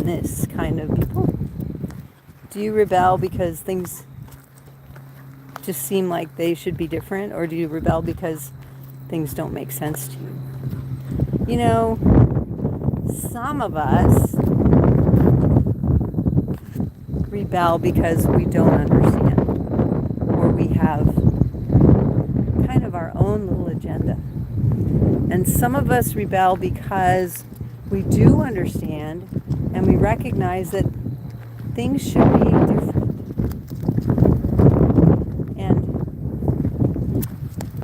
this kind of people? Do you rebel because things just seem like they should be different, or do you rebel because things don't make sense to you? You know, some of us rebel because we don't understand, or we have kind of our own little agenda. And some of us rebel because we do understand and we recognize that things should be different. And,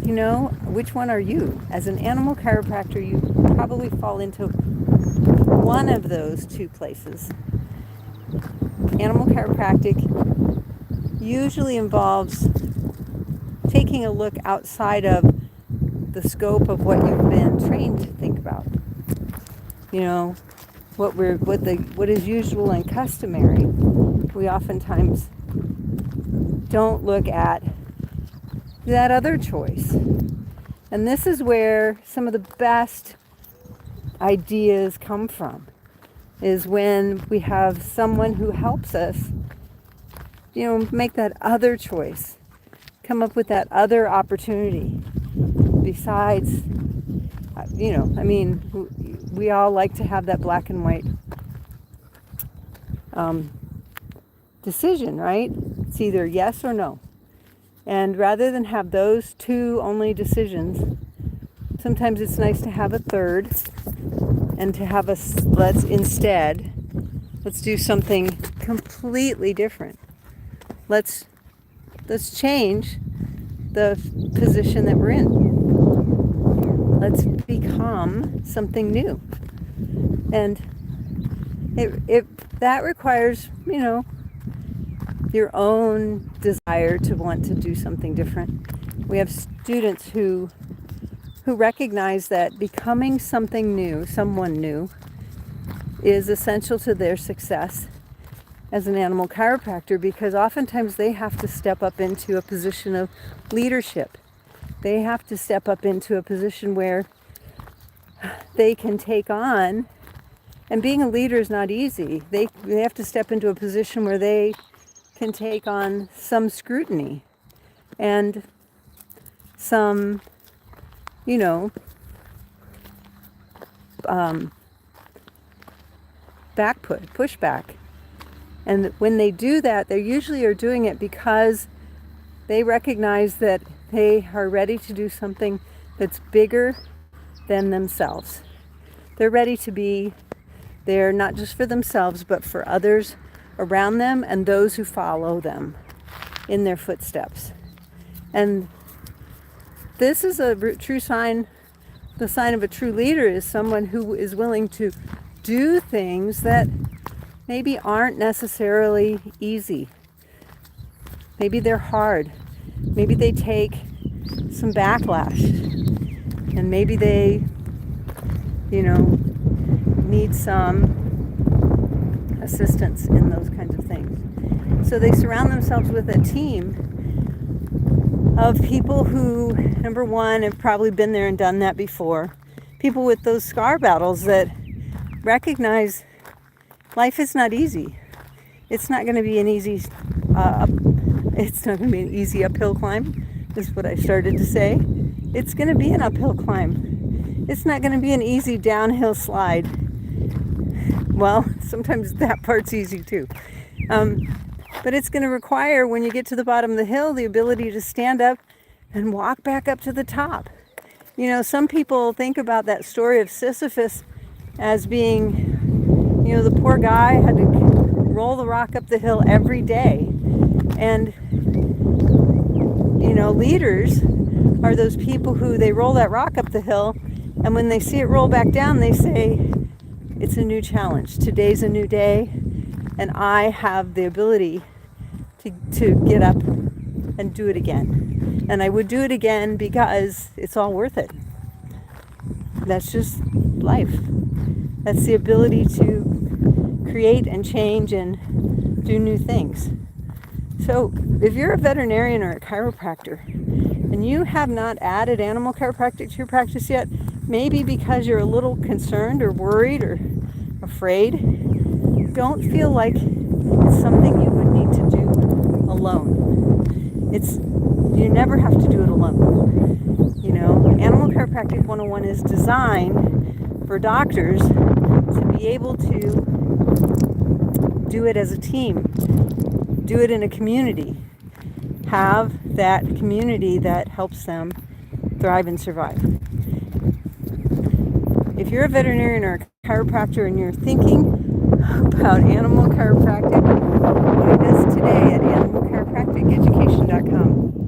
you know, which one are you? As an animal chiropractor, you probably fall into one of those two places. Animal chiropractic usually involves taking a look outside of the scope of what you've been trained to think about. You know, what is usual and customary. We oftentimes don't look at that other choice. And this is where some of the best ideas come from, is when we have someone who helps us, you know, make that other choice, come up with that other opportunity besides, you know, I mean, we all like to have that black and white decision, right? It's either yes or no. And rather than have those two only decisions, sometimes it's nice to have a third, and to have let's do something completely different. Let's change the position that we're in. Let's become something new. And that requires, you know, your own desire to want to do something different. We have students who recognize that becoming something new, someone new, is essential to their success as an animal chiropractor, because oftentimes they have to step up into a position of leadership. They have to step up into a position where they can take on, and being a leader is not easy. They have to step into a position where they can take on some scrutiny and some, you know, pushback. And when they do that, they usually are doing it because they recognize that they are ready to do something that's bigger than themselves. They're ready to be there not just for themselves, but for others around them and those who follow them in their footsteps. And this is a true sign. The sign of a true leader is someone who is willing to do things that maybe aren't necessarily easy. Maybe they're hard. Maybe they take some backlash. And maybe they, you know, need some assistance in those kinds of things. So they surround themselves with a team of people who, number one, have probably been there and done that before. People with those scar battles that recognize life is not easy. It's not going to be an easy uphill climb, is what I started to say. It's going to be an uphill climb. It's not going to be an easy downhill slide. Well, sometimes that part's easy too. But it's going to require, when you get to the bottom of the hill, the ability to stand up and walk back up to the top. You know, some people think about that story of Sisyphus as being, you know, the poor guy had to roll the rock up the hill every day. And, you know, leaders are those people who they roll that rock up the hill, and when they see it roll back down, they say, it's a new challenge. Today's a new day, and I have the ability to get up and do it again. And I would do it again because it's all worth it. That's just life. That's the ability to create and change and do new things. So if you're a veterinarian or a chiropractor and you have not added animal chiropractic to your practice yet, maybe because you're a little concerned or worried or afraid, don't feel like it's something you would need to do alone. You never have to do it alone. You know, Animal Chiropractic 101 is designed for doctors to be able to do it as a team, do it in a community, have that community that helps them thrive and survive. If you're a veterinarian or a chiropractor and you're thinking about animal chiropractic, find us today at animalchiropracticeducation.com.